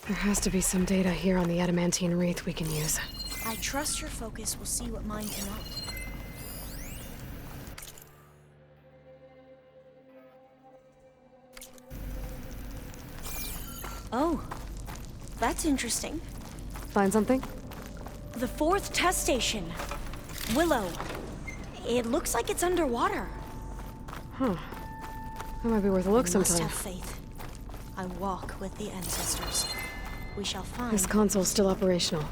There has to be some data here on the adamantine wreath we can use. I trust your focus will see what mine cannot. Oh, that's interesting. Find something? The fourth test station. Willow. It looks like it's underwater. Huh. That might be worth a look sometime. Must have faith. I walk with the ancestors. We shall find... This console's still operational.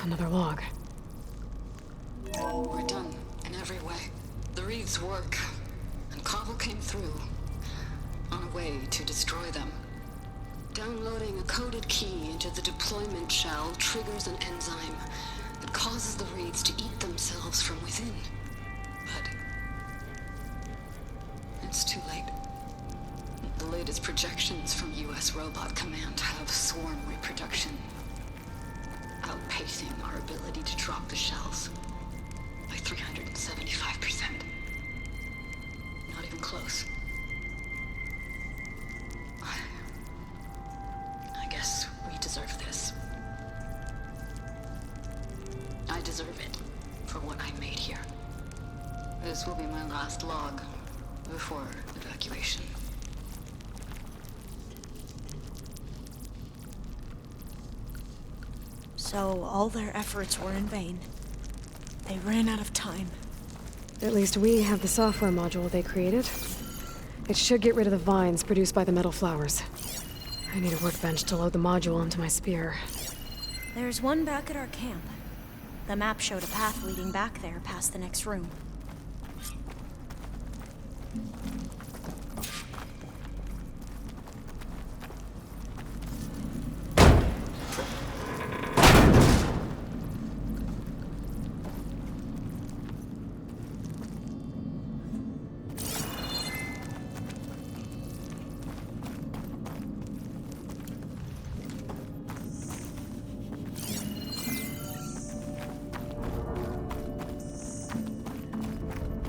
Another log. We're done in every way. The reeds work, and Cobble came through on a way to destroy them. Downloading a coded key into the deployment shell triggers an enzyme that causes the reeds to eat themselves from within. But it's too late. The latest projections from US Robot Command have swarm reproduction, outpacing our ability to drop the shells by 375%. Not even close. I guess we deserve this. I deserve it for what I made here. This will be my last log before evacuation. So all their efforts were in vain. They ran out of time. At least we have the software module they created. It should get rid of the vines produced by the metal flowers. I need a workbench to load the module onto my spear. There's one back at our camp. The map showed a path leading back there past the next room.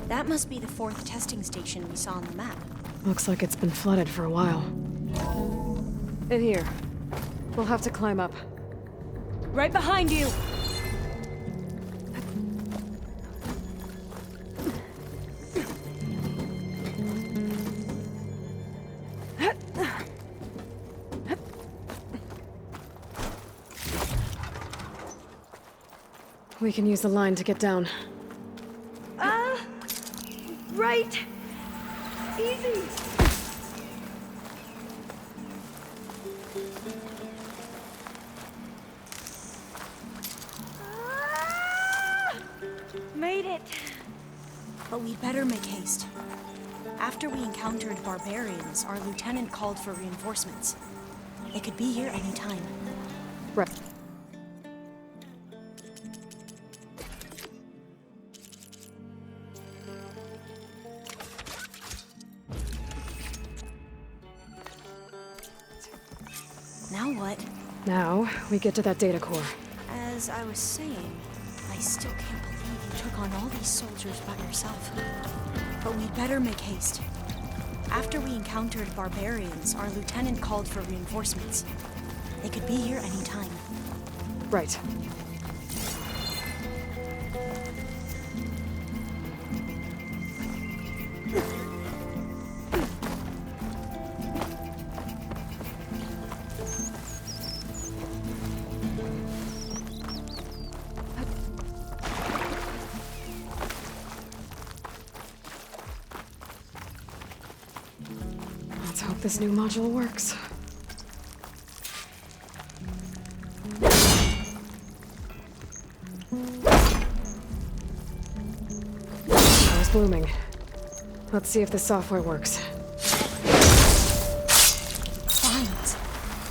That must be the fourth testing station we saw on the map. Looks like it's been flooded for a while. In here. We'll have to climb up. Right behind you! We can use the line to get down. Right! Easy! Made it! But we'd better make haste. After we encountered barbarians, our lieutenant called for reinforcements. They could be here any time. Right. Now what? Now, we get to that data core. As I was saying, I still can't believe you took on all these soldiers by yourself. But we'd better make haste. After we encountered barbarians, our lieutenant called for reinforcements. They could be here any time. Right. Let's hope this new module works. I was blooming. Let's see if the software works. Vines.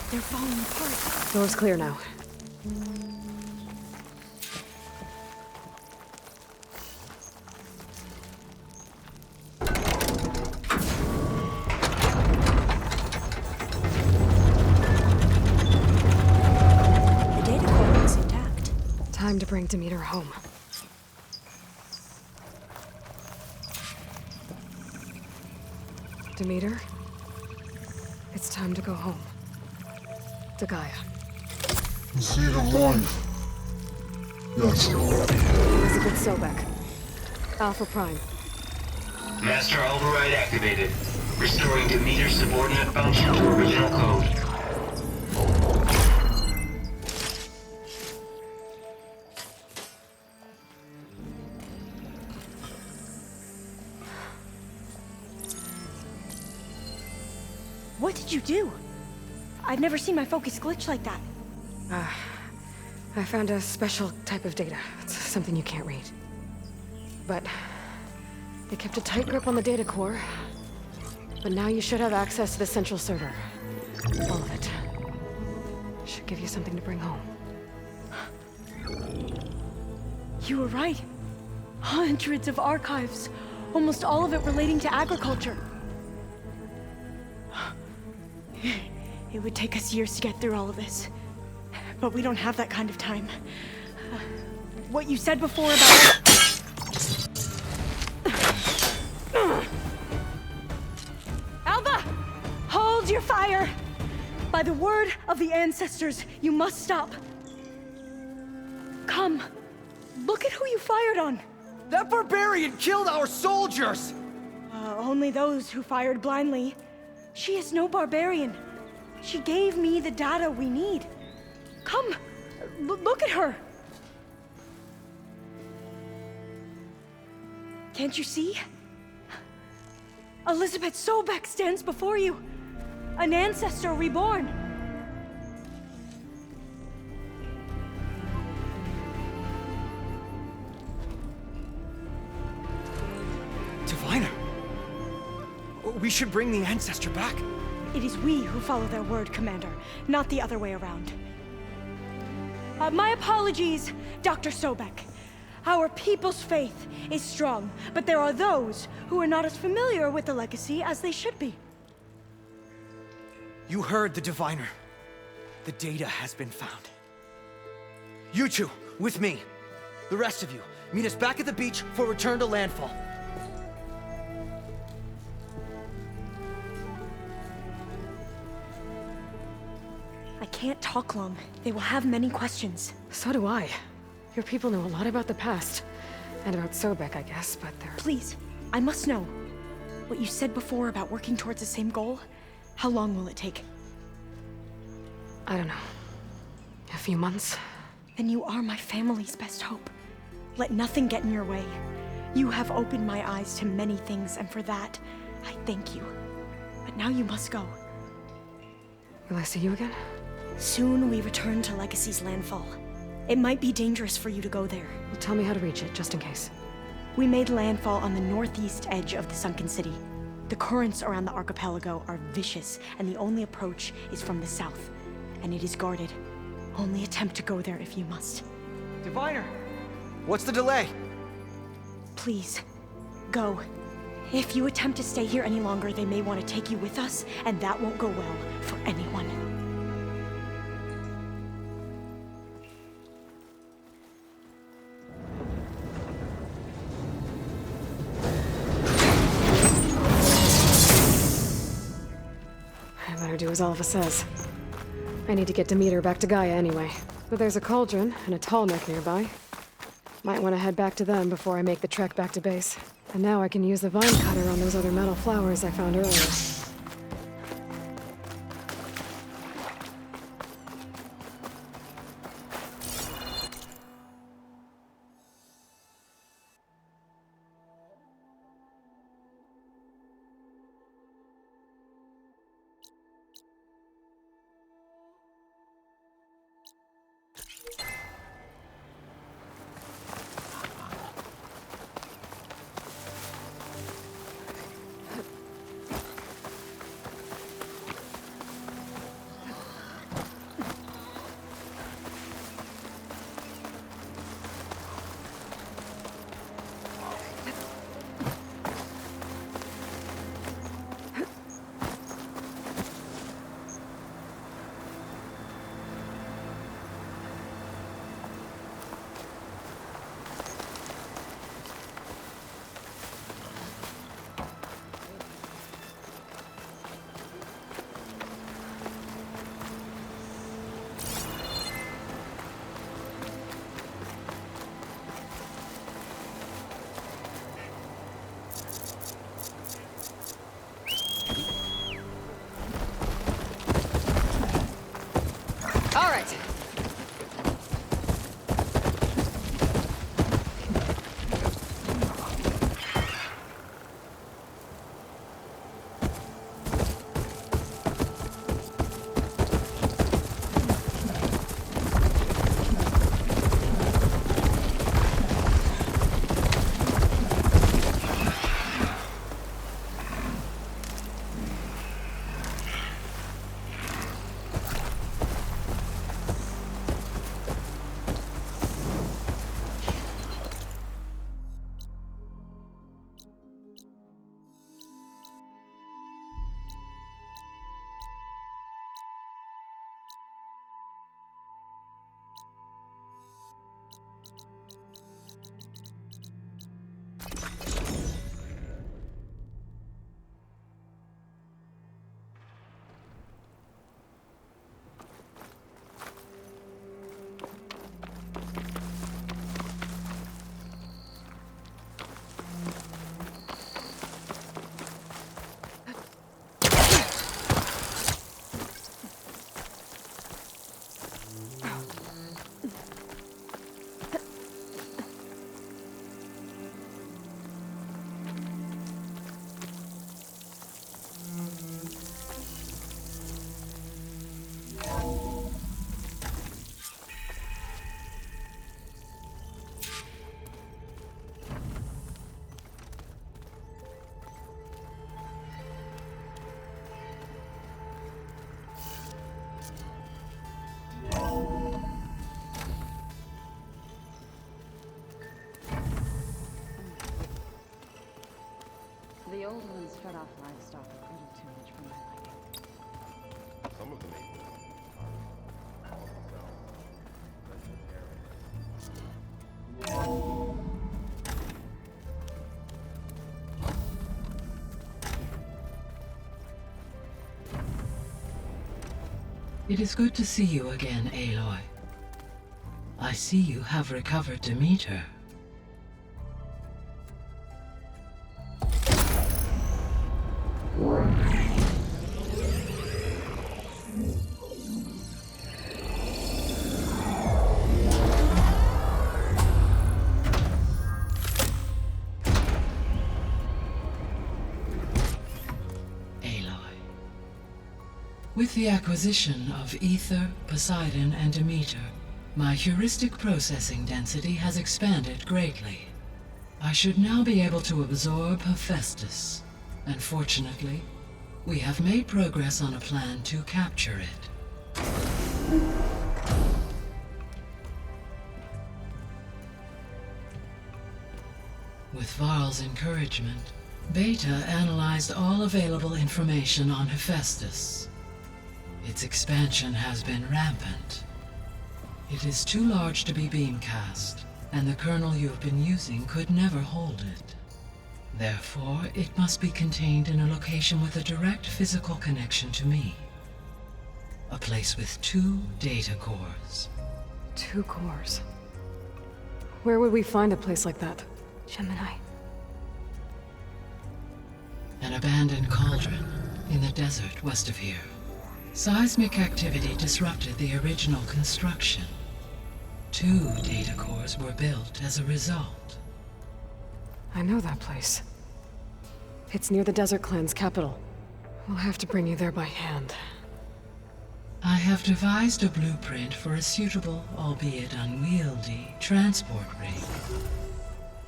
They're falling apart. Door's clear now. Demeter home. Demeter, it's time to go home. To Gaia. The seed of life. Yes. Elizabeth Sobek. Alpha Prime. Master override activated. Restoring Demeter's subordinate function to original code. What did you do? I've never seen my focus glitch like that. I found a special type of data. It's something you can't read. But it kept a tight grip on the data core. But now you should have access to the central server. All of it. Should give you something to bring home. You were right. Hundreds of archives. Almost all of it relating to agriculture. It would take us years to get through all of this. But we don't have that kind of time. What you said before about... Alva! Hold your fire! By the word of the ancestors, you must stop. Come. Look at who you fired on. That barbarian killed our soldiers! Only those who fired blindly. She is no barbarian. She gave me the data we need. Come, look at her. Can't you see? Elizabeth Sobek stands before you. An ancestor reborn. Diviner! We should bring the ancestor back. It is we who follow their word, Commander, not the other way around. My apologies, Dr. Sobek. Our people's faith is strong, but there are those who are not as familiar with the legacy as they should be. You heard the diviner. The data has been found. You two, with me. The rest of you, meet us back at the beach for return to landfall. I can't talk long. They will have many questions. So do I. Your people know a lot about the past. And about Sobek, I guess, but they're... Please, I must know. What you said before about working towards the same goal, how long will it take? I don't know. A few months? Then you are my family's best hope. Let nothing get in your way. You have opened my eyes to many things, and for that, I thank you. But now you must go. Will I see you again? Soon we return to Legacy's landfall. It might be dangerous for you to go there. Well, tell me how to reach it, just in case. We made landfall on the northeast edge of the sunken city. The currents around the archipelago are vicious, and the only approach is from the south. And it is guarded. Only attempt to go there if you must. Diviner! What's the delay? Please, go. If you attempt to stay here any longer, they may want to take you with us, and that won't go well for anyone. I better do as Alpha says. I need to get Demeter back to Gaia anyway. But there's a cauldron and a tall neck nearby. Might want to head back to them before I make the trek back to base. And now I can use the vine cutter on those other metal flowers I found earlier. The old ones shut off livestock a little too much for my liking. Some of the maple are call themselves vegetarian. It is good to see you again, Aloy. I see you have recovered Demeter. With the acquisition of Ether, Poseidon, and Demeter, my heuristic processing density has expanded greatly. I should now be able to absorb Hephaestus, and fortunately, we have made progress on a plan to capture it. With Varl's encouragement, Beta analyzed all available information on Hephaestus. Its expansion has been rampant. It is too large to be beamcast, and the kernel you have been using could never hold it. Therefore, it must be contained in a location with a direct physical connection to me. A place with 2 data cores. 2 cores? Where would we find a place like that? Gemini. An abandoned cauldron in the desert west of here. Seismic activity disrupted the original construction. 2 data cores were built as a result. I know that place. It's near the Desert Clan's capital. We'll have to bring you there by hand. I have devised a blueprint for a suitable, albeit unwieldy, transport rig.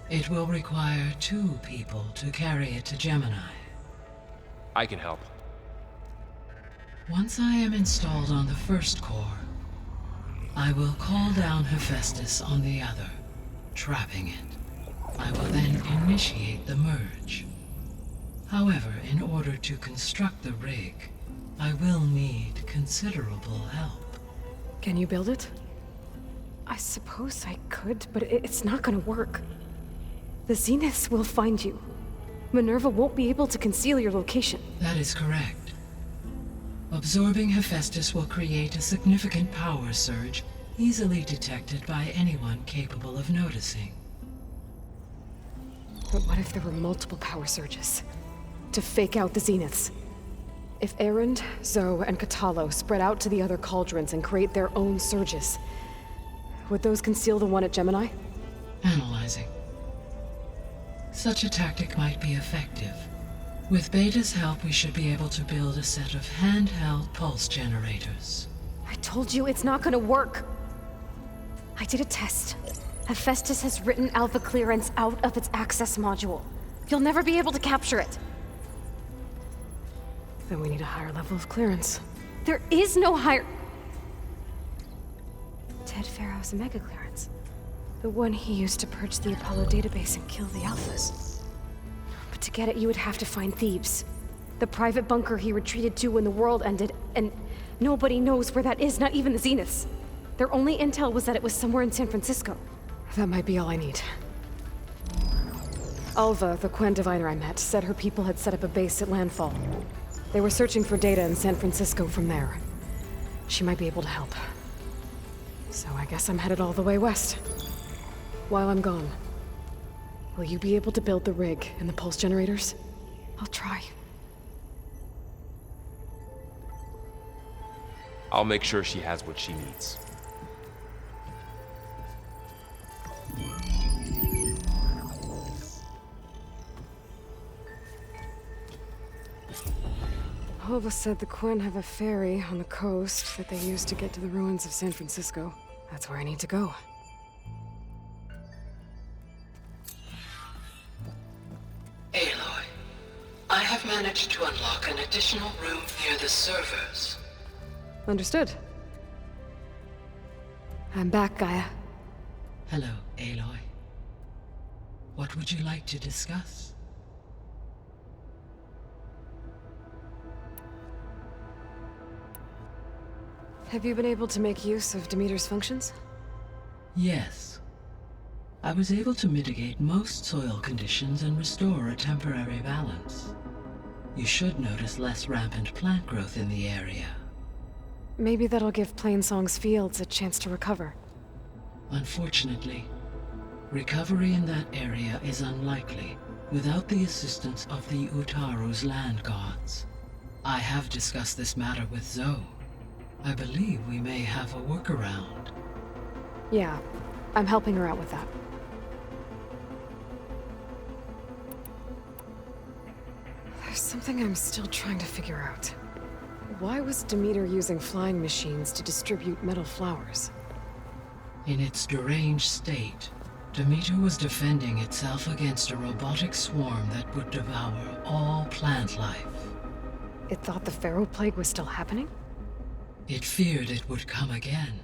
It will require 2 people to carry it to Gemini. I can help. Once I am installed on the first core, I will call down Hephaestus on the other, trapping it. I will then initiate the merge. However, in order to construct the rig, I will need considerable help. Can you build it? I suppose I could, but it's not gonna work. The Zeniths will find you. Minerva won't be able to conceal your location. That is correct. Absorbing Hephaestus will create a significant power surge, easily detected by anyone capable of noticing. But what if there were multiple power surges? To fake out the Zeniths? If Erend, Zoe, and Katalo spread out to the other cauldrons and create their own surges, would those conceal the one at Gemini? Analyzing. Such a tactic might be effective. With Beta's help, we should be able to build a set of handheld pulse generators. I told you it's not gonna work! I did a test. Hephaestus has written alpha clearance out of its access module. You'll never be able to capture it. Then we need a higher level of clearance. There is no higher... Ted Pharaoh's mega clearance. The one he used to purge the Apollo database and kill the alphas. But to get it, you would have to find Thebes. The private bunker he retreated to when the world ended, and nobody knows where that is, not even the Zeniths. Their only intel was that it was somewhere in San Francisco. That might be all I need. Alva, the Quen diviner I met, said her people had set up a base at landfall. They were searching for data in San Francisco from there. She might be able to help. So I guess I'm headed all the way west. While I'm gone, will you be able to build the rig and the pulse generators? I'll try. I'll make sure she has what she needs. Alva said the Quen have a ferry on the coast that they use to get to the ruins of San Francisco. That's where I need to go. Aloy, I have managed to unlock an additional room near the servers. Understood. I'm back, Gaia. Hello, Aloy. What would you like to discuss? Have you been able to make use of Demeter's functions? Yes. I was able to mitigate most soil conditions and restore a temporary balance. You should notice less rampant plant growth in the area. Maybe that'll give Plainsong's fields a chance to recover. Unfortunately, recovery in that area is unlikely without the assistance of the Utaru's land gods. I have discussed this matter with Zoe. I believe we may have a workaround. Yeah, I'm helping her out with that. There's something I'm still trying to figure out. Why was Demeter using flying machines to distribute metal flowers? In its deranged state, Demeter was defending itself against a robotic swarm that would devour all plant life. It thought the Pharaoh Plague was still happening? It feared it would come again.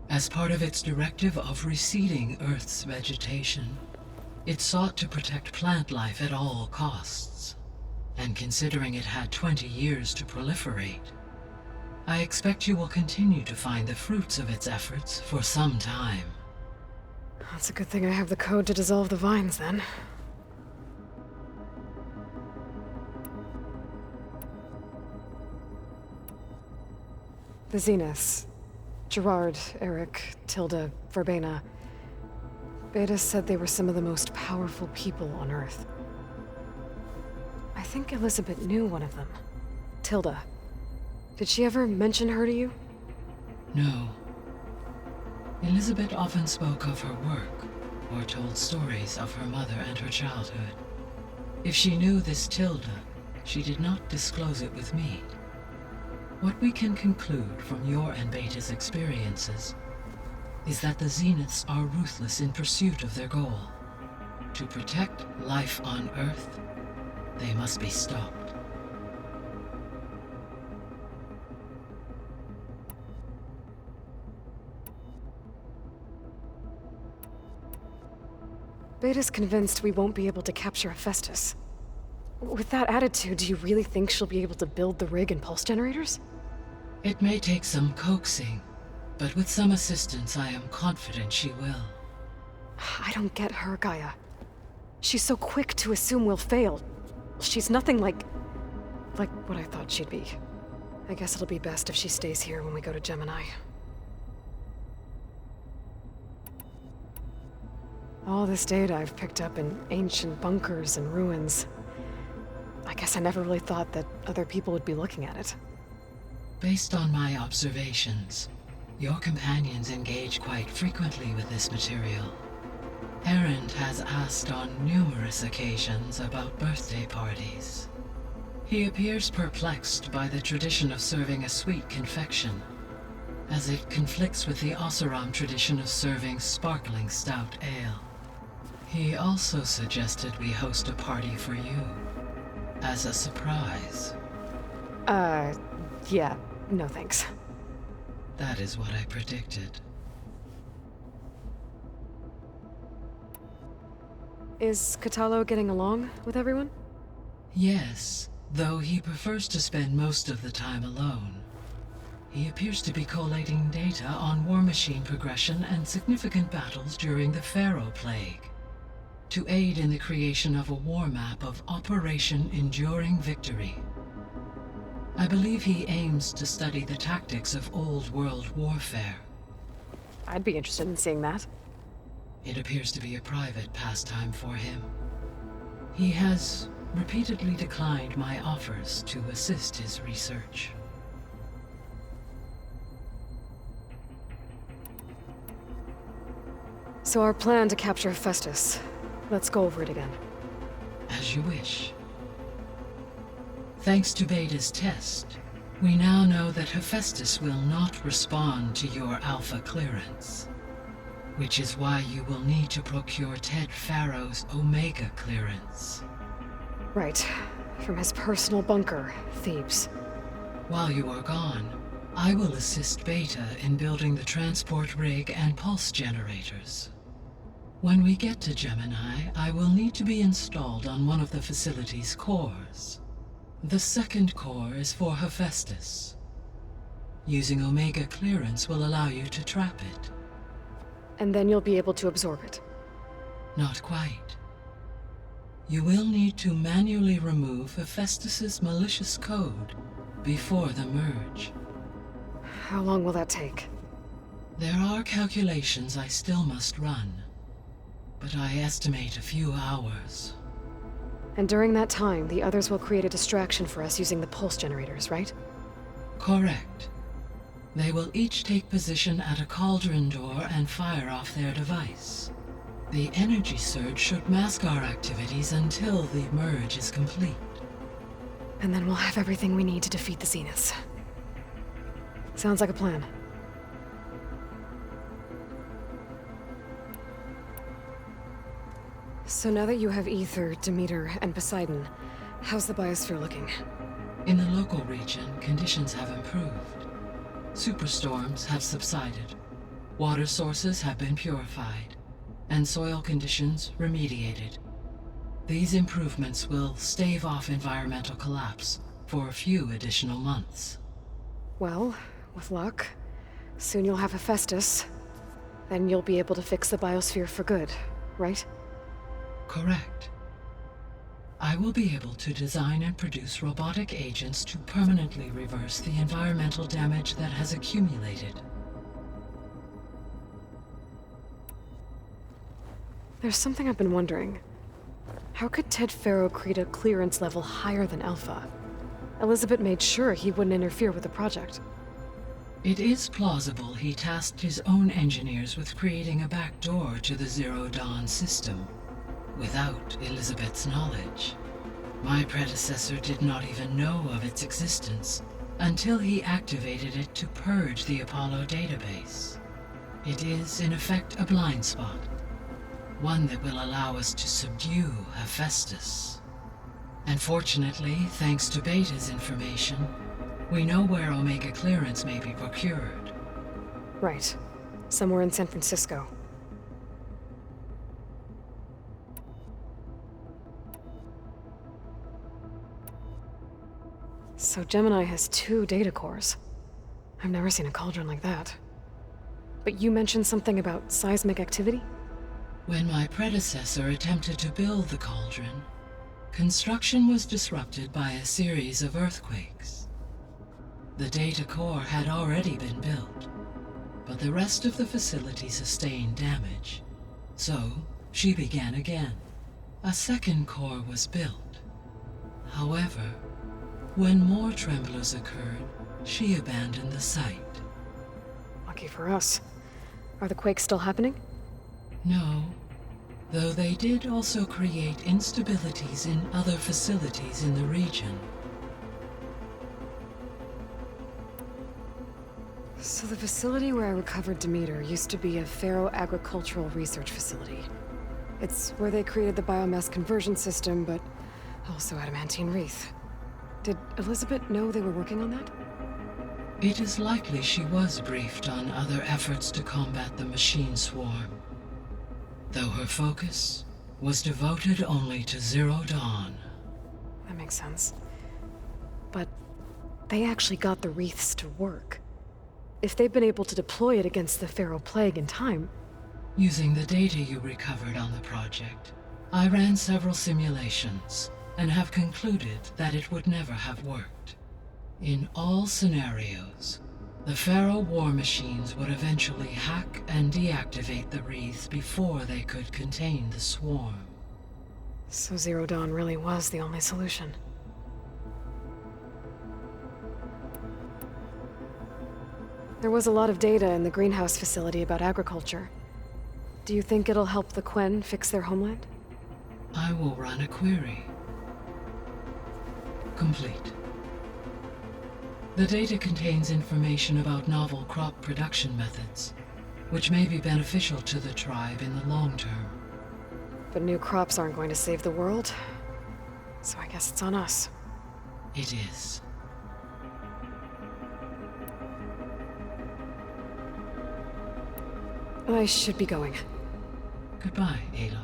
As part of its directive of reseeding Earth's vegetation, it sought to protect plant life at all costs. And considering it had 20 years to proliferate, I expect you will continue to find the fruits of its efforts for some time. That's a good thing I have the code to dissolve the vines, then. The Zeniths. Gerard, Eric, Tilda, Verbena. Beta said they were some of the most powerful people on Earth. I think Elizabeth knew one of them. Tilda. Did she ever mention her to you? No. Elizabeth often spoke of her work, or told stories of her mother and her childhood. If she knew this Tilda, she did not disclose it with me. What we can conclude from your and Beta's experiences is that the Zeniths are ruthless in pursuit of their goal. To protect life on Earth, they must be stopped. Beta's convinced we won't be able to capture Hephaestus. With that attitude, do you really think she'll be able to build the rig and pulse generators? It may take some coaxing, but with some assistance I am confident she will. I don't get her, Gaia. She's so quick to assume we'll fail. She's nothing like what I thought she'd be. I guess it'll be best if she stays here when we go to Gemini. All this data I've picked up in ancient bunkers and ruins. I guess I never really thought that other people would be looking at it. Based on my observations, your companions engage quite frequently with this material. Erend has asked on numerous occasions about birthday parties. He appears perplexed by the tradition of serving a sweet confection, as it conflicts with the Oseram tradition of serving sparkling stout ale. He also suggested we host a party for you, as a surprise. Yeah, no thanks. That is what I predicted. Is Katalo getting along with everyone? Yes, though he prefers to spend most of the time alone. He appears to be collating data on war machine progression and significant battles during the Pharaoh Plague, to aid in the creation of a war map of Operation Enduring Victory. I believe he aims to study the tactics of Old World warfare. I'd be interested in seeing that. It appears to be a private pastime for him. He has repeatedly declined my offers to assist his research. So our plan to capture Hephaestus. Let's go over it again. As you wish. Thanks to Beta's test, we now know that Hephaestus will not respond to your Alpha clearance, which is why you will need to procure Ted Pharaoh's Omega clearance. Right. From his personal bunker, Thebes. While you are gone, I will assist Beta in building the transport rig and pulse generators. When we get to Gemini, I will need to be installed on one of the facility's cores. The second core is for Hephaestus. Using Omega clearance will allow you to trap it. And then you'll be able to absorb it. Not quite. You will need to manually remove Hephaestus's malicious code before the merge. How long will that take? There are calculations I still must run, but I estimate a few hours. And during that time, the others will create a distraction for us using the pulse generators, right? Correct. They will each take position at a cauldron door and fire off their device. The energy surge should mask our activities until the merge is complete. And then we'll have everything we need to defeat the Zeniths. Sounds like a plan. So now that you have Ether, Demeter, and Poseidon, how's the biosphere looking? In the local region, conditions have improved. Superstorms have subsided. Water sources have been purified, and soil conditions remediated. These improvements will stave off environmental collapse for a few additional months. Well, with luck, soon you'll have Hephaestus. Then you'll be able to fix the biosphere for good, right? Correct. I will be able to design and produce robotic agents to permanently reverse the environmental damage that has accumulated. There's something I've been wondering. How could Ted Faro create a clearance level higher than Alpha? Elizabeth made sure he wouldn't interfere with the project. It is plausible he tasked his own engineers with creating a back door to the Zero Dawn system, without Elizabeth's knowledge. My predecessor did not even know of its existence until he activated it to purge the Apollo database. It is, in effect, a blind spot, one that will allow us to subdue Hephaestus. And fortunately, thanks to Beta's information, we know where Omega clearance may be procured. Right. Somewhere in San Francisco. So Gemini has 2 data cores. I've never seen a cauldron like that. But you mentioned something about seismic activity? When my predecessor attempted to build the cauldron, construction was disrupted by a series of earthquakes. The data core had already been built, but the rest of the facility sustained damage. So, she began again. A second core was built. However, when more tremblers occurred, she abandoned the site. Lucky for us. Are the quakes still happening? No, though they did also create instabilities in other facilities in the region. So the facility where I recovered Demeter used to be a Faro agricultural research facility. It's where they created the biomass conversion system, but also adamantine wreath. Did Elizabeth know they were working on that? It is likely she was briefed on other efforts to combat the machine swarm, though her focus was devoted only to Zero Dawn. That makes sense. But they actually got the wreaths to work. If they've been able to deploy it against the Faro plague in time... Using the data you recovered on the project, I ran several simulations and have concluded that it would never have worked. In all scenarios, the Faro war machines would eventually hack and deactivate the wreaths before they could contain the swarm. So Zero Dawn really was the only solution. There was a lot of data in the greenhouse facility about agriculture. Do you think it'll help the Quen fix their homeland? I will run a query. Complete. The data contains information about novel crop production methods, which may be beneficial to the tribe in the long term. But new crops aren't going to save the world, so I guess it's on us. It is. I should be going. Goodbye, Aloy.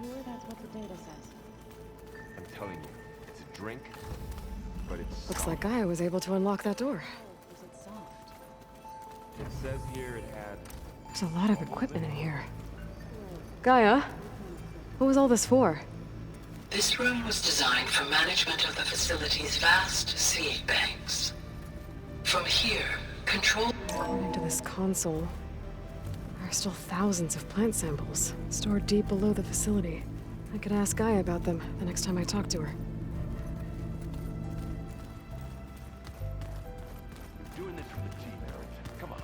sure that's what the data says? I'm telling you, it's a drink, but it's Looks like Gaia was able to unlock that door. Was it soft? It says here it had... There's a lot of equipment in here. Gaia, what was all this for? This room was designed for management of the facility's vast seed banks. From here, control... According to this console, there are still thousands of plant samples stored deep below the facility. I could ask Gaia about them the next time I talk to her. You're doing this for the team, Aaron. Come on.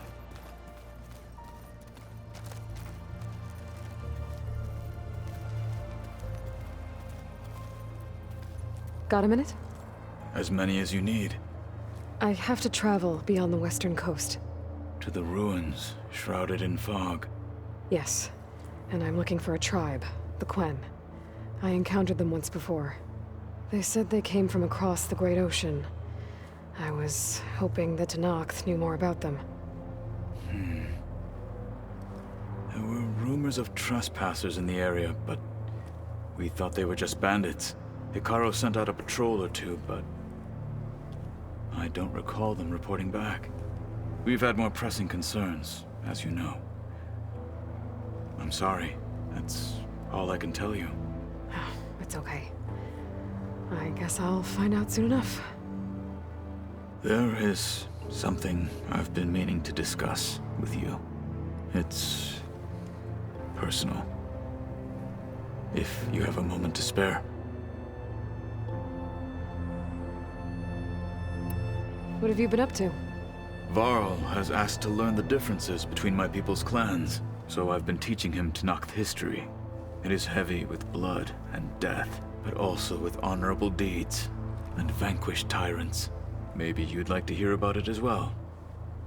Got a minute? As many as you need. I have to travel beyond the western coast. To the ruins, shrouded in fog. Yes, and I'm looking for a tribe, the Quen. I encountered them once before. They said they came from across the Great Ocean. I was hoping that Tenakth knew more about them. There were rumors of trespassers in the area, but we thought they were just bandits. Hikaru sent out a patrol or two, but I don't recall them reporting back. We've had more pressing concerns, as you know. I'm sorry. That's all I can tell you. It's okay. I guess I'll find out soon enough. There is something I've been meaning to discuss with you. It's personal. If you have a moment to spare. What have you been up to? Varl has asked to learn the differences between my people's clans, so I've been teaching him Tenakth history. It is heavy with blood and death, but also with honorable deeds and vanquished tyrants. Maybe you'd like to hear about it as well,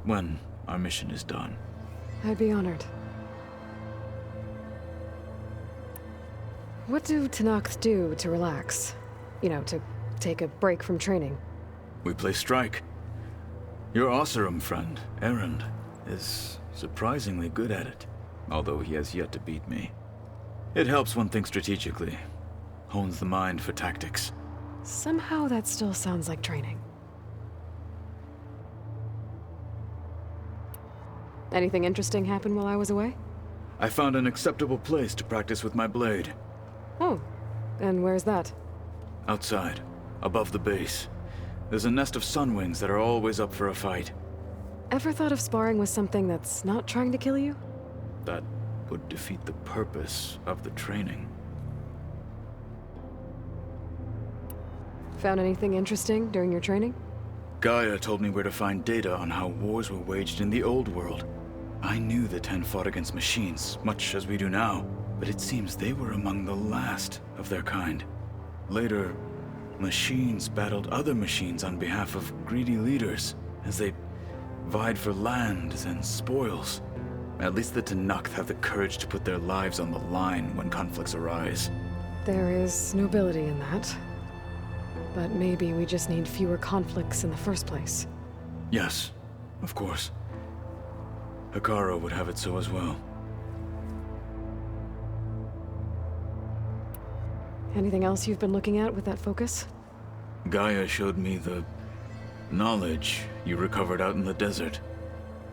when our mission is done. I'd be honored. What do Tenakth do to relax? You know, to take a break from training? We play strike. Your Oseram friend, Erend, is surprisingly good at it, although he has yet to beat me. It helps one think strategically, hones the mind for tactics. Somehow that still sounds like training. Anything interesting happen while I was away? I found an acceptable place to practice with my blade. Oh, and where's that? Outside, above the base. There's a nest of sunwings that are always up for a fight. Ever thought of sparring with something that's not trying to kill you? That would defeat the purpose of the training. Found anything interesting during your training? GAIA told me where to find data on how wars were waged in the old world. I knew the Ten fought against machines, much as we do now, but it seems they were among the last of their kind. Later, machines battled other machines on behalf of greedy leaders, as they vied for lands and spoils. At least the Tenakth have the courage to put their lives on the line when conflicts arise. There is nobility in that. But maybe we just need fewer conflicts in the first place. Yes, of course. Hikaru would have it so as well. Anything else you've been looking at with that focus? GAIA showed me the knowledge you recovered out in the desert.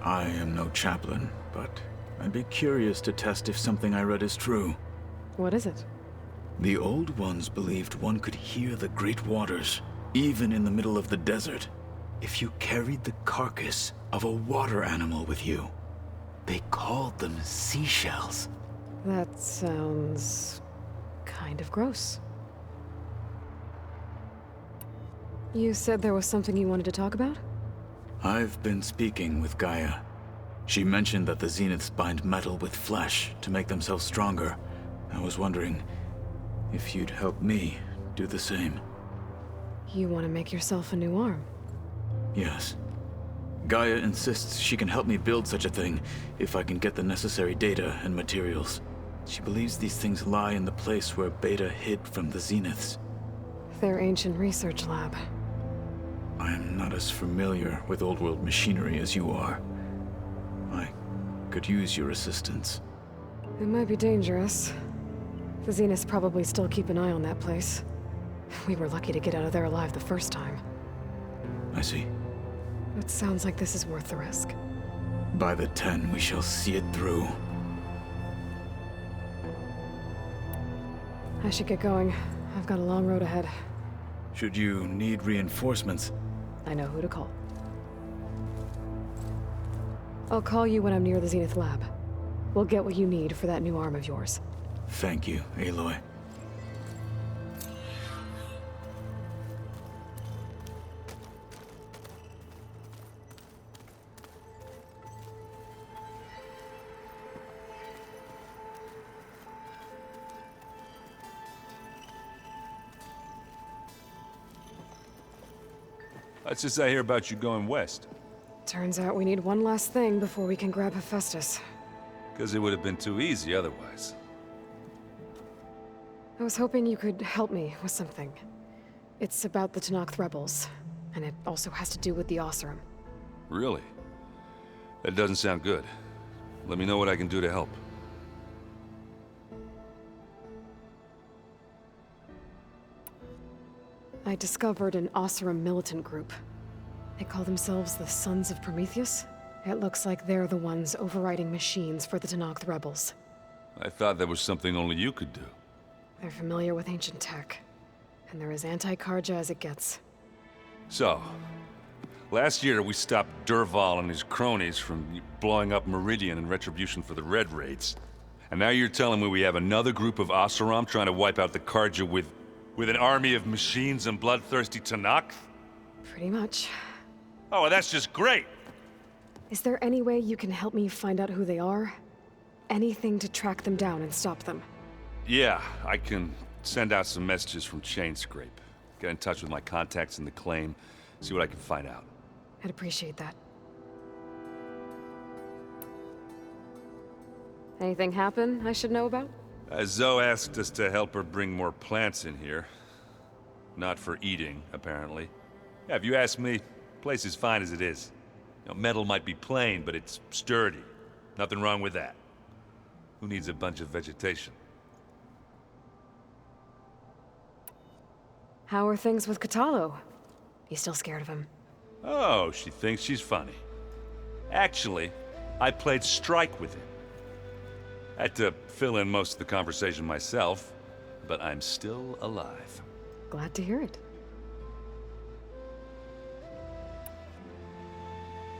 I am no chaplain, but I'd be curious to test if something I read is true. What is it? The Old Ones believed one could hear the great waters, even in the middle of the desert, if you carried the carcass of a water animal with you. They called them seashells. That sounds kind of gross. You said there was something you wanted to talk about? I've been speaking with GAIA. She mentioned that the Zeniths bind metal with flesh to make themselves stronger. I was wondering if you'd help me do the same. You want to make yourself a new arm? Yes. GAIA insists she can help me build such a thing if I can get the necessary data and materials. She believes these things lie in the place where Beta hid from the Zeniths. Their ancient research lab. I am not as familiar with old world machinery as you are. I could use your assistance. It might be dangerous. The Zeniths probably still keep an eye on that place. We were lucky to get out of there alive the first time. I see. It sounds like this is worth the risk. By the 10, we shall see it through. I should get going. I've got a long road ahead. Should you need reinforcements? I know who to call. I'll call you when I'm near the Zenith lab. We'll get what you need for that new arm of yours. Thank you, Aloy. What's this I hear about you going west? Turns out we need one last thing before we can grab Hephaestus. Because it would have been too easy otherwise. I was hoping you could help me with something. It's about the Tenakth rebels, and it also has to do with the Oseram. Really? That doesn't sound good. Let me know what I can do to help. I discovered an Oseram militant group. They call themselves the Sons of Prometheus. It looks like they're the ones overriding machines for the Tenakth rebels. I thought that was something only you could do. They're familiar with ancient tech, and they're as anti-Karja as it gets. So, last year we stopped Durval and his cronies from blowing up Meridian in retribution for the Red Raids. And now you're telling me we have another group of Oseram trying to wipe out the Karja with an army of machines and bloodthirsty Tenakth? Pretty much. Oh, well, that's just great! Is there any way you can help me find out who they are? Anything to track them down and stop them? Yeah, I can send out some messages from Chainscrape. Get in touch with my contacts in the claim, see what I can find out. I'd appreciate that. Anything happen I should know about? Zoe asked us to help her bring more plants in here. Not for eating, apparently. Yeah, if you ask me, the place is fine as it is. You know, metal might be plain, but it's sturdy. Nothing wrong with that. Who needs a bunch of vegetation? How are things with Katalo? You still scared of him? Oh, she thinks she's funny. Actually, I played strike with him. Had to fill in most of the conversation myself, but I'm still alive. Glad to hear it.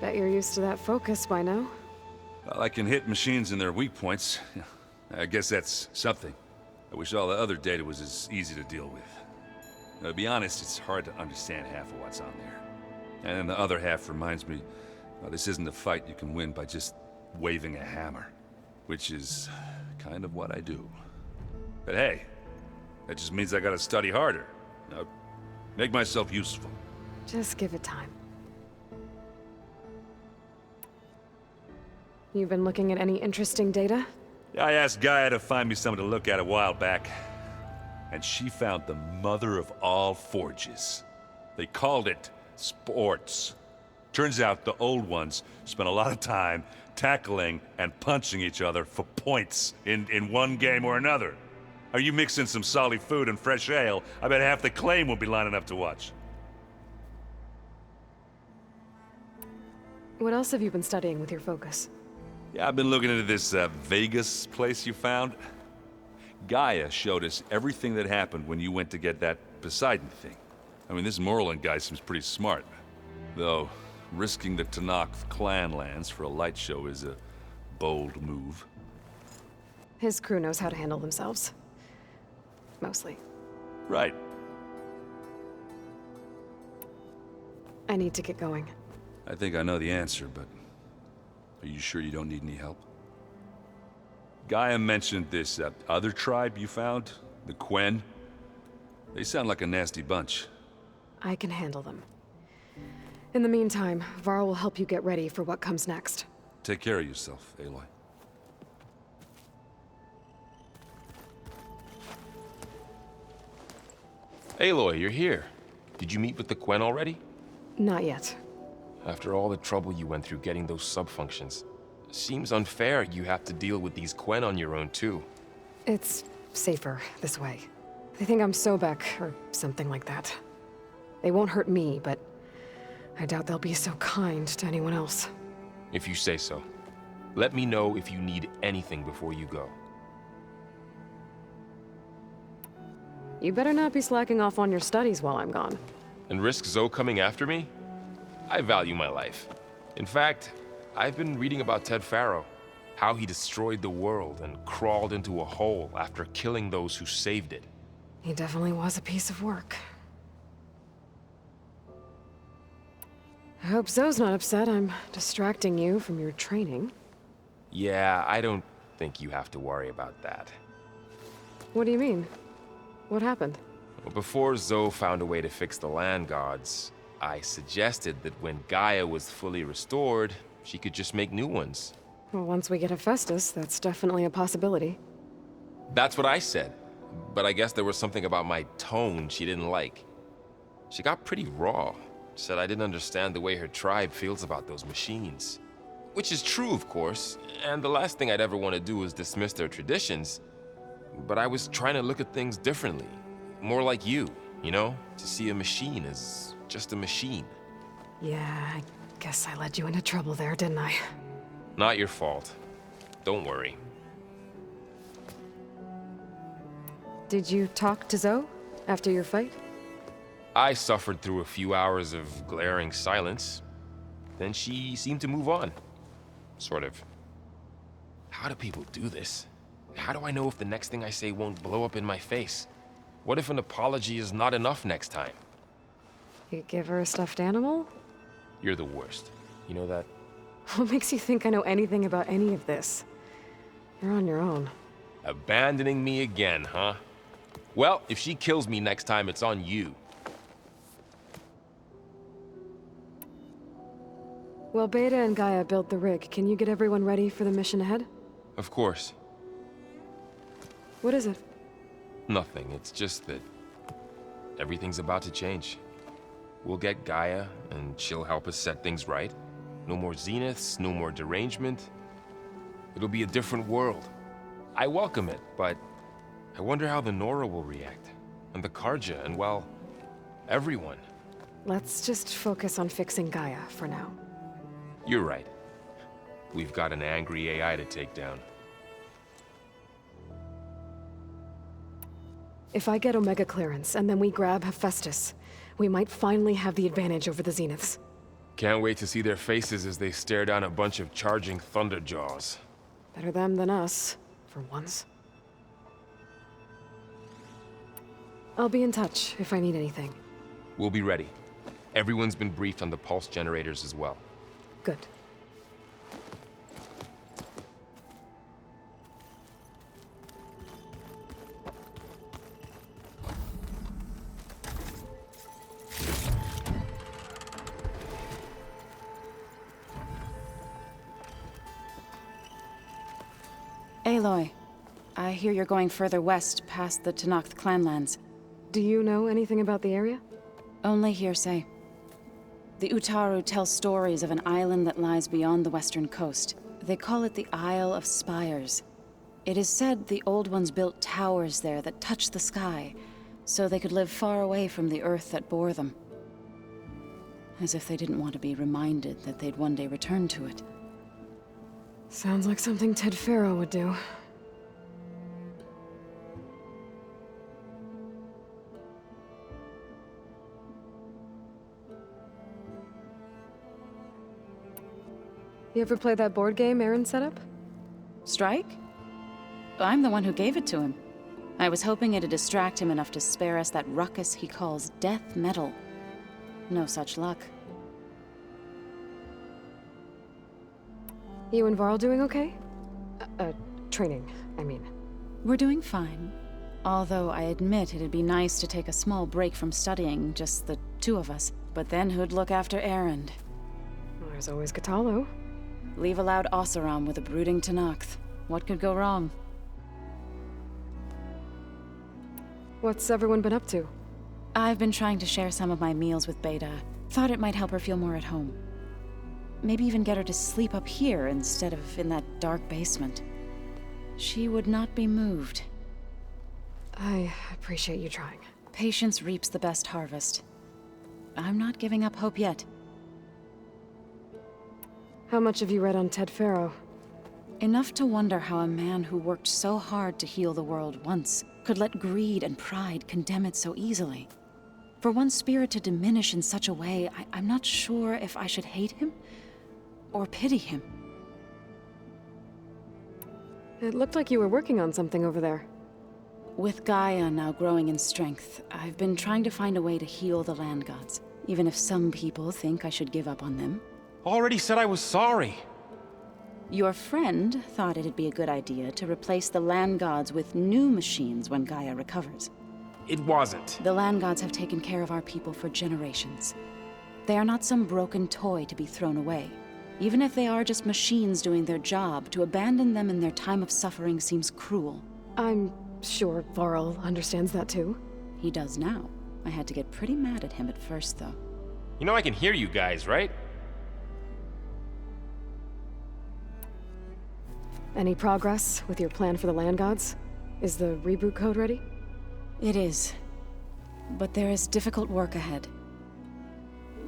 Bet you're used to that focus by now. Well, I can hit machines in their weak points. I guess that's something. I wish all the other data was as easy to deal with. Now, to be honest, it's hard to understand half of what's on there. And then the other half reminds me, well, this isn't a fight you can win by just waving a hammer. Which is kind of what I do. But hey, that just means I gotta study harder. Now, make myself useful. Just give it time. You've been looking at any interesting data? I asked GAIA to find me something to look at a while back. And she found the mother of all forges. They called it sports. Turns out the old ones spent a lot of time tackling and punching each other for points in one game or another. Are you mixing some solid food and fresh ale? I bet half the claim will be lining up to watch. What else have you been studying with your focus? Yeah, I've been looking into this Vegas place you found. GAIA showed us everything that happened when you went to get that Poseidon thing. I mean, this Moreland guy seems pretty smart. Though, risking the Tenakth clan lands for a light show is a bold move. His crew knows how to handle themselves. Mostly. Right. I need to get going. I think I know the answer, but are you sure you don't need any help? GAIA mentioned this other tribe you found, the Quen. They sound like a nasty bunch. I can handle them. In the meantime, Varl will help you get ready for what comes next. Take care of yourself, Aloy. Aloy, you're here. Did you meet with the Quen already? Not yet. After all the trouble you went through getting those sub-functions, seems unfair you have to deal with these Quen on your own too. It's safer this way. They think I'm Sobek, or something like that. They won't hurt me, but I doubt they'll be so kind to anyone else. If you say so. Let me know if you need anything before you go. You better not be slacking off on your studies while I'm gone. And risk Zoe coming after me? I value my life. In fact, I've been reading about Ted Faro. How he destroyed the world and crawled into a hole after killing those who saved it. He definitely was a piece of work. I hope Zoe's not upset I'm distracting you from your training. Yeah, I don't think you have to worry about that. What do you mean? What happened? Well, before Zoe found a way to fix the land gods, I suggested that when Gaia was fully restored, she could just make new ones. Well, once we get Hephaestus, that's definitely a possibility. That's what I said, but I guess there was something about my tone she didn't like. She got pretty raw, said I didn't understand the way her tribe feels about those machines. Which is true, of course, and the last thing I'd ever want to do is dismiss their traditions. But I was trying to look at things differently. More like you know? To see a machine as just a machine. Yeah, I guess I led you into trouble there, didn't I? Not your fault. Don't worry. Did you talk to Zoe after your fight? I suffered through a few hours of glaring silence. Then she seemed to move on. Sort of. How do people do this? How do I know if the next thing I say won't blow up in my face? What if an apology is not enough next time? You give her a stuffed animal? You're the worst. You know that? What makes you think I know anything about any of this? You're on your own. Abandoning me again, huh? Well, if she kills me next time, it's on you. Well, Beta and Gaia built the rig. Can you get everyone ready for the mission ahead? Of course. What is it? Nothing. It's just that everything's about to change. We'll get Gaia, and she'll help us set things right. No more zeniths, no more derangement. It'll be a different world. I welcome it, but I wonder how the Nora will react. And the Karja, and well, everyone. Let's just focus on fixing Gaia for now. You're right. We've got an angry AI to take down. If I get Omega clearance, and then we grab Hephaestus, we might finally have the advantage over the Zeniths. Can't wait to see their faces as they stare down a bunch of charging Thunderjaws. Better them than us, for once. I'll be in touch if I need anything. We'll be ready. Everyone's been briefed on the pulse generators as well. Good. Aloy, I hear you're going further west past the Tenakth clanlands. Do you know anything about the area? Only hearsay. The Utaru tell stories of an island that lies beyond the western coast. They call it the Isle of Spires. It is said the Old Ones built towers there that touch the sky, so they could live far away from the earth that bore them. As if they didn't want to be reminded that they'd one day return to it. Sounds like something Ted Faro would do. You ever play that board game Aaron set up? Strike? I'm the one who gave it to him. I was hoping it'd distract him enough to spare us that ruckus he calls death metal. No such luck. You and Varl doing okay? Training, I mean. We're doing fine. Although I admit it'd be nice to take a small break from studying, just the two of us. But then who'd look after Aaron? Well, there's always Katalo. Leave a loud Oseram with a brooding Tenakth. What could go wrong? What's everyone been up to? I've been trying to share some of my meals with Beta. Thought it might help her feel more at home. Maybe even get her to sleep up here instead of in that dark basement. She would not be moved. I appreciate you trying. Patience reaps the best harvest. I'm not giving up hope yet. How much have you read on Ted Faro? Enough to wonder how a man who worked so hard to heal the world once could let greed and pride condemn it so easily. For one's spirit to diminish in such a way, I'm not sure if I should hate him or pity him. It looked like you were working on something over there. With Gaia now growing in strength, I've been trying to find a way to heal the land gods, even if some people think I should give up on them. Already said I was sorry. Your friend thought it'd be a good idea to replace the land gods with new machines when Gaia recovers. It wasn't. The land gods have taken care of our people for generations. They are not some broken toy to be thrown away. Even if they are just machines doing their job, to abandon them in their time of suffering seems cruel. I'm sure Varl understands that too. He does now. I had to get pretty mad at him at first, though. You know I can hear you guys, right? Any progress with your plan for the land gods? Is the reboot code ready? It is. But there is difficult work ahead.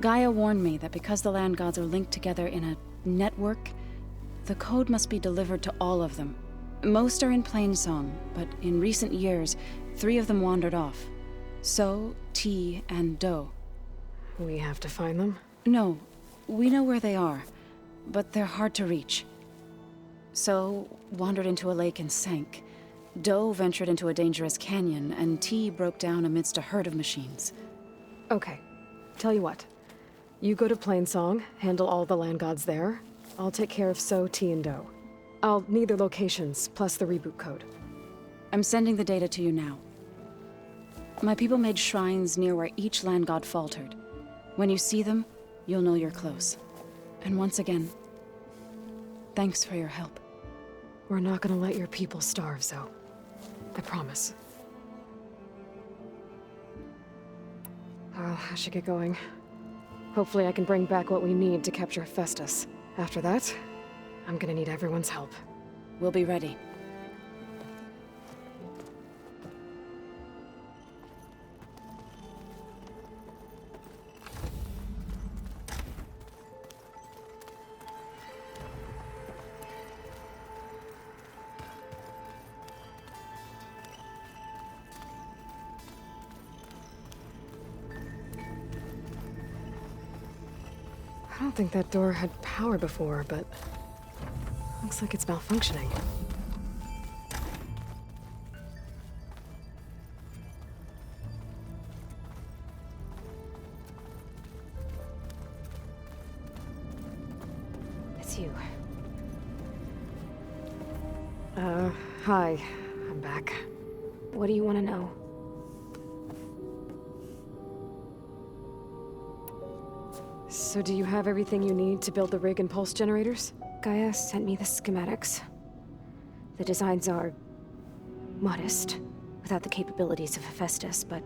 Gaia warned me that because the land gods are linked together in a network, the code must be delivered to all of them. Most are in Plainsong, but in recent years, 3 of them wandered off. So, T, and Do. We have to find them? No, we know where they are, but they're hard to reach. So, wandered into a lake and sank. Do ventured into a dangerous canyon, and T broke down amidst a herd of machines. Okay, tell you what. You go to Plainsong, handle all the land gods there. I'll take care of So, T, and Do. I'll need their locations, plus the reboot code. I'm sending the data to you now. My people made shrines near where each land god faltered. When you see them, you'll know you're close. And once again, thanks for your help. We're not gonna let your people starve, Zoe. I promise. I should get going. Hopefully I can bring back what we need to capture Hephaestus. After that, I'm gonna need everyone's help. We'll be ready. I don't think that door had power before, but looks like it's malfunctioning. It's you. Hi. I'm back. What do you want to know? So do you have everything you need to build the rig and pulse generators? Gaia sent me the schematics. The designs are modest, without the capabilities of Hephaestus, but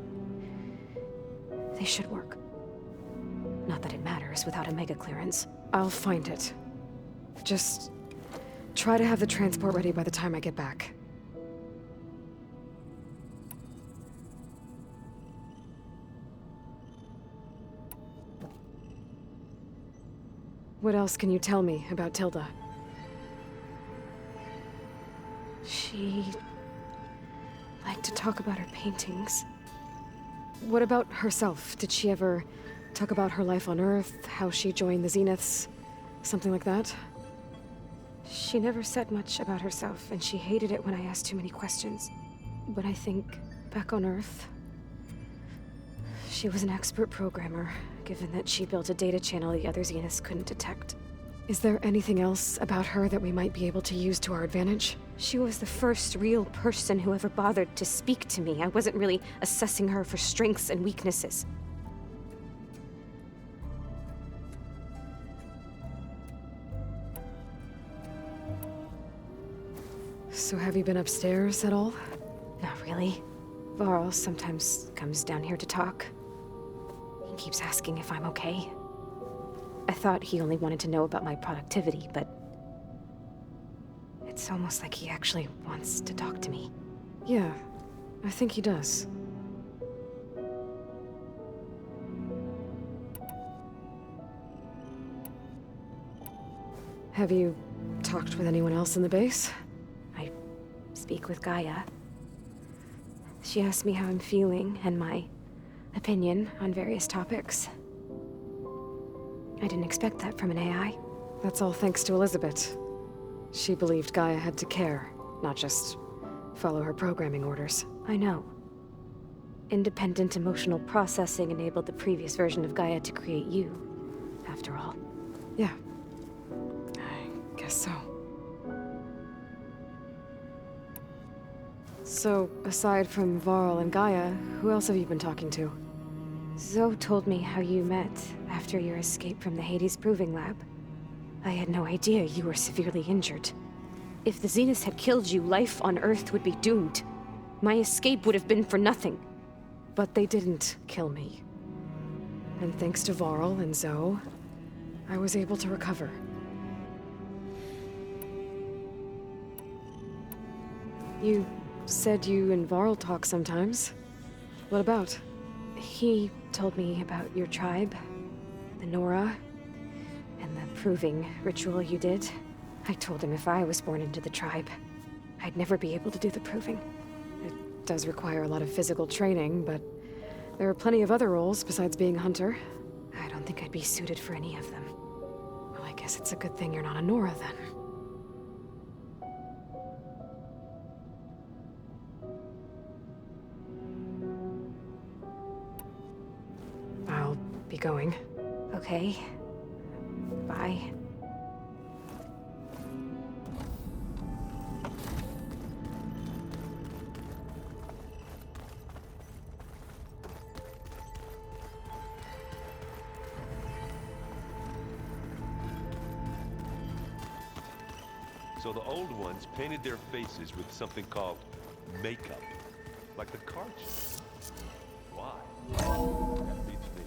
they should work. Not that it matters without a mega clearance. I'll find it. Just try to have the transport ready by the time I get back. What else can you tell me about Tilda? She liked to talk about her paintings. What about herself? Did she ever talk about her life on Earth, how she joined the Zeniths, something like that? She never said much about herself, and she hated it when I asked too many questions. But I think, back on Earth, she was an expert programmer, given that she built a data channel the other Zeniths couldn't detect. Is there anything else about her that we might be able to use to our advantage? She was the first real person who ever bothered to speak to me. I wasn't really assessing her for strengths and weaknesses. So have you been upstairs at all? Not really. Varl sometimes comes down here to talk. He keeps asking if I'm okay. I thought he only wanted to know about my productivity, but it's almost like he actually wants to talk to me. Yeah, I think he does. Have you talked with anyone else in the base? I speak with Gaia. She asked me how I'm feeling and my opinion on various topics. I didn't expect that from an AI. That's all thanks to Elizabeth. She believed Gaia had to care, not just follow her programming orders. I know. Independent emotional processing enabled the previous version of Gaia to create you, after all. Yeah. I guess so. So, aside from Varl and Gaia, who else have you been talking to? Zoe told me how you met after your escape from the Hades Proving Lab. I had no idea you were severely injured. If the Zeniths had killed you, life on Earth would be doomed. My escape would have been for nothing. But they didn't kill me. And thanks to Varl and Zoe, I was able to recover. You said you and Varl talk sometimes. What about? He told me about your tribe, the Nora, and the proving ritual you did. I told him if I was born into the tribe, I'd never be able to do the proving. It does require a lot of physical training, but there are plenty of other roles besides being a hunter. I don't think I'd be suited for any of them. Well, I guess it's a good thing you're not a Nora, then. I'll be going. Okay. Bye. So the old ones painted their faces with something called makeup, like the card show. Why? That beats me.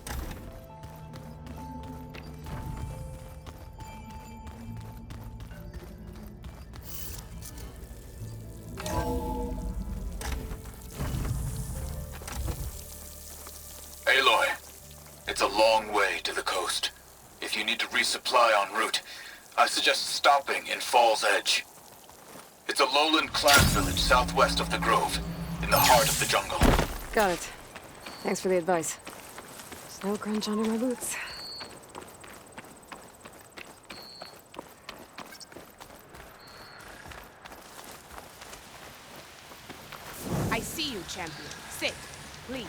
Aloy, it's a long way to the coast. If you need to resupply en route, I suggest stopping in Fall's Edge. It's a lowland clan village southwest of the Grove, in the heart of the jungle. Got it. Thanks for the advice. Snow crunch under my boots. I see you, champion. Sit, please.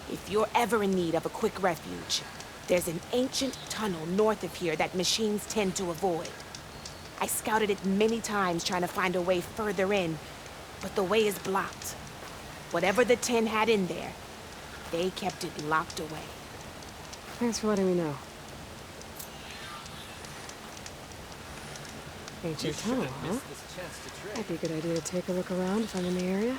If you're ever in need of a quick refuge, there's an ancient tunnel north of here that machines tend to avoid. I scouted it many times trying to find a way further in, but the way is blocked. Whatever the 10 had in there, they kept it locked away. Thanks for letting me know. Ancient tunnel, huh? Might be a good idea to take a look around if I'm in the area.